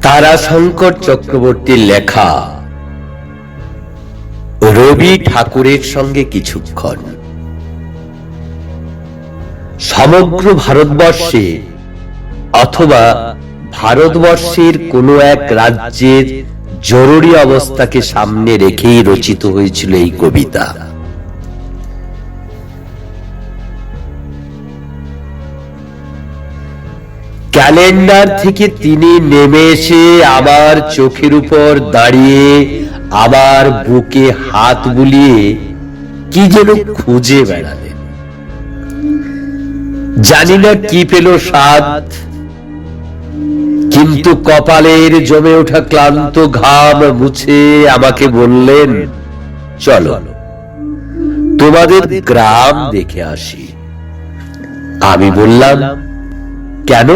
তারাশঙ্কর চক্রবর্তীর লেখা রবি ঠাকুরের সঙ্গে কিছুক্ষণ। সমগ্র ভারতবর্ষে অথবা ভারতবর্ষের কোনো এক রাজ্যের জরুরি অবস্থাকে সামনে রেখেই রচিত হয়েছিল এই কবিতা। ক্যালেন্ডার থেকে তিনি নেমে এসে আমার চোখের উপর দাঁড়িয়ে আমার বুকে হাত বুলিয়ে কি যেন খুঁজে বেড়ালেন। জানি না কি পেল স্বাদ, কিন্তু কপালের জমে ওঠা ক্লান্ত ঘাম মুছে আমাকে বললেন, চলো তোমাদের গ্রাম দেখে আসি। আমি বললাম, কেন?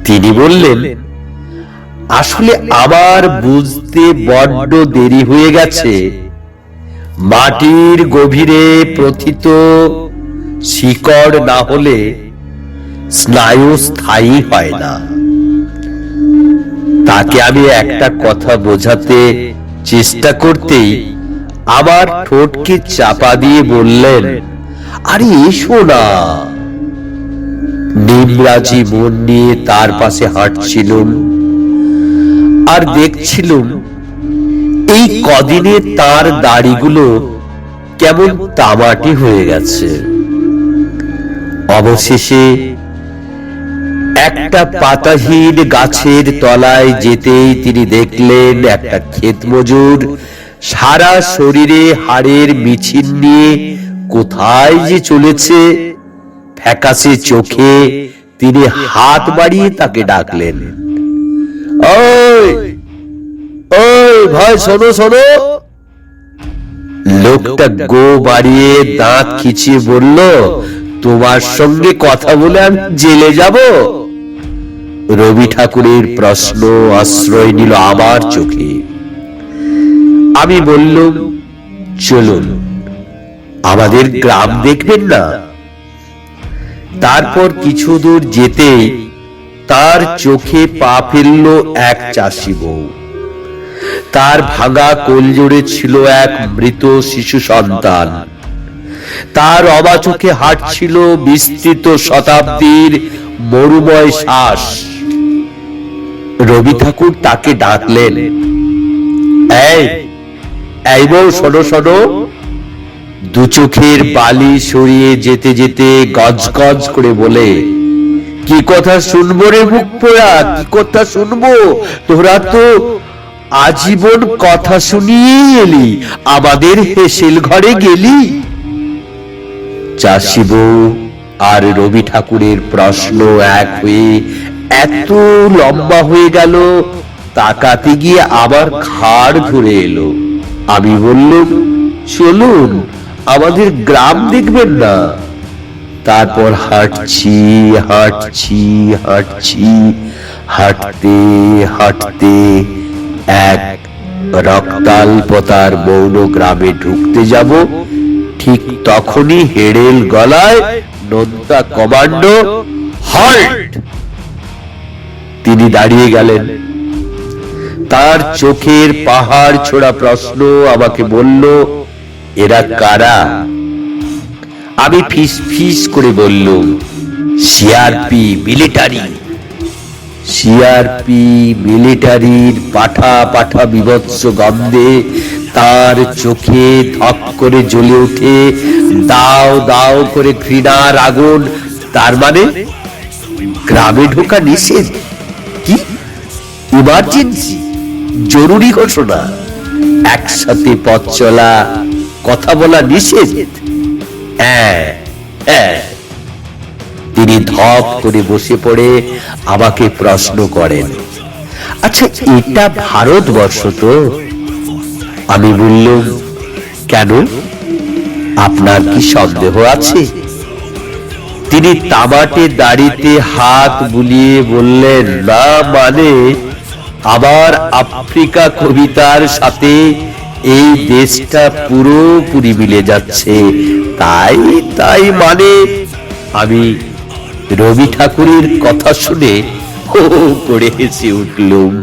তিনি বললেন, আসলে আমার বুঝতে বড্ড দেরি হয়ে গেছে। মাটির গভীরে প্রথিত শিকড় না হলে স্নায়ু স্থায়ী হয় না। তাকে আমি একটা কথা বোঝাতে চেষ্টা করতেই আমার ঠোঁটকে চাপা দিয়ে বললেন, আরে এসো না। নিমরাজি মন নিয়ে তার পাশে হাঁটছিলুম আর দেখছিলুম এই কদিনে তার দাড়িগুলো কেমন তামাটি হয়ে গেছে। অবশেষে একটা পাতাহীন গাছের তলায় যেতেই তিনি দেখলেন একটা ক্ষেত মজুর সারা শরীরে হাড়ের মিছিল নিয়ে কোথায় যে চলেছে। ফ্যাকাশে চোখে তিনি হাত বাড়িয়ে তাকে ডাকলেন, ওই ওই ভাই, শোনো শোনো। লোকটা গো বাড়িয়ে দাঁত খিচিয়ে বলল, তোমার সঙ্গে কথা বলে আমি জেলে যাব। রবি ঠাকুরের প্রশ্ন আশ্রয় নিল আমার চোখে। আমি বললুম, চলুন, আমাদের গ্রাম দেখবেন না? তারপর কিছু দূর যেতেই তার চোখে পা ফেলল এক চাষি বউ। তার ভাঙা কোলজোড়ে ছিল এক মৃত শিশু সন্তান। তার অবাচোখে হাঁটছিল বিস্তৃত শতাব্দীর মরুময় শ্বাস। রবি ঠাকুর তাকে ডাকলেন, এই বউ, শোনো শোনো। দু চোখের বালি সরিয়ে যেতে যেতে গজ গজ করে বলে, কি কথা শুনবো রে মুখ পোড়া, কি কথা শুনবো? তোরা তো আজীবন কথা শুনিয়ে এলি, আমাদের হেসেল ঘরে গেলি। চাষি বউ আর রবি ঠাকুরের প্রশ্ন এক হয়ে এত লম্বা হয়ে গেল, তাকাতে গিয়ে আবার ঘাড় ধরে এলো। আমি বললাম, চলুন, আমাদের গ্রাম দেখবেন না? তারপর হাঁটছি হাঁটছি হাঁটছি, হাঁটতে হাঁটতে এক রক্তাল্পতার মৌন গ্রামে ঢুকতে যাব। ঠিক তখনই হেড়েল গলায় নোনতা কমান্ডো, হল্ট! তিনি দাঁড়িয়ে গেলেন। তার চোখের পাহাড় ছোড়া প্রশ্ন আমাকে বলল, এরা কারা? আমি ফিস ফিস করে বললুম, সিআরপি মিলিটারি। সিআরপি মিলিটারির পাঠা পাঠা বিভৎস গন্ধে তার চোখে ধক করে জ্বলে ওঠে দাও দাও করে ঘৃণার আগুন। তার মানে গ্রামে ঢোকা নিষেধ? কি ইমার্জেন্সি, জরুরি ঘোষণা? একসাথে পথ চলা, কথা বলা নিষেধ? হ্যাঁ হ্যাঁ। তিনি ধপ করে বসে পড়ে আমাকে প্রশ্ন করেন, আচ্ছা এটা ভারতবর্ষ তো? আমি বললাম, কেন, আপনার কি সন্দেহ আছে? তিনি তামাটে দাড়িতে হাত বুলিয়ে বললেন, না মানে আমার আফ্রিকা কবিতার সাথে এই দেশটা পুরোপুরি মিলে যাচ্ছে, তাই তাই মানে। আমি রবি ঠাকুরের কথা শুনে হো হো করে হেসে উঠলুম।